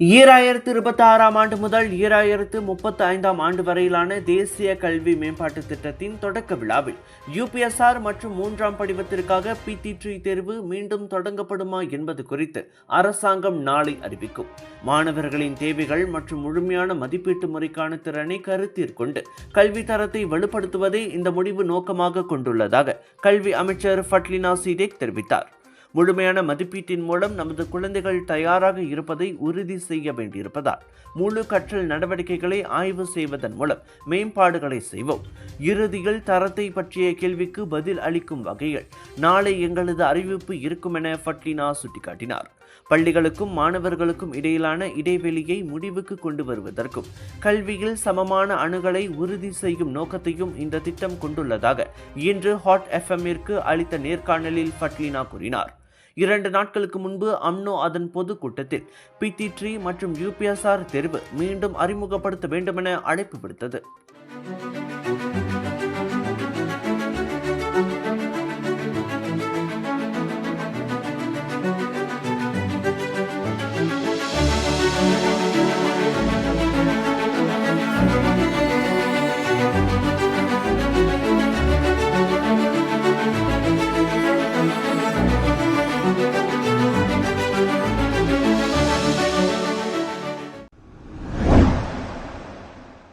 2026ஆம் ஆண்டு முதல் 2035ஆம் ஆண்டு வரையிலான தேசிய கல்வி மேம்பாட்டு திட்டத்தின் தொடக்க விழாவில் யுபிஎஸ்ஆர் மற்றும் 3ஆம் படிவத்திற்காக PT3 தேர்வு மீண்டும் தொடங்கப்படுமா என்பது குறித்து அரசாங்கம் நாளை அறிவிக்கும். மாணவர்களின் தேவைகள் மற்றும் முழுமையான மதிப்பீட்டு முறைக்கான திறனை கருத்தில் கொண்டு கல்வி தரத்தை வலுப்படுத்துவதே இந்த முடிவு நோக்கமாக கொண்டுள்ளதாக கல்வி அமைச்சர் ஃபட்லினா சிடேக் தெரிவித்தார். முழுமையான மதிப்பீட்டின் மூலம் நமது குழந்தைகள் தயாராக இருப்பதை உறுதி செய்ய வேண்டியிருப்பதால் முழு கற்றல் நடவடிக்கைகளை ஆய்வு செய்வதன் மூலம் மேம்பாடுகளை செய்வோம். இறுதியில் தரத்தை பற்றிய கேள்விக்கு பதில் அளிக்கும் வகையில் நாளை எங்களது அறிவிப்பு இருக்கும் என ஃபட்லினா சுட்டிக்காட்டினார். பள்ளிகளுக்கும் மாணவர்களுக்கும் இடையிலான இடைவெளியை முடிவுக்கு கொண்டு வருவதற்கும் கல்வியில் சமமான அணுகலை உறுதி செய்யும் நோக்கத்தையும் இந்த திட்டம் கொண்டுள்ளதாக இன்று ஹாட் எஃப்எம்மிற்கு அளித்த நேர்காணலில் ஃபட்லினா கூறினார். 2 நாட்களுக்கு முன்பு அம்னோ அதன் பொதுக்கூட்டத்தில் PT3 மற்றும் UPSR தேர்வு மீண்டும் அறிமுகப்படுத்த வேண்டுமென அழைப்பு விடுத்தது.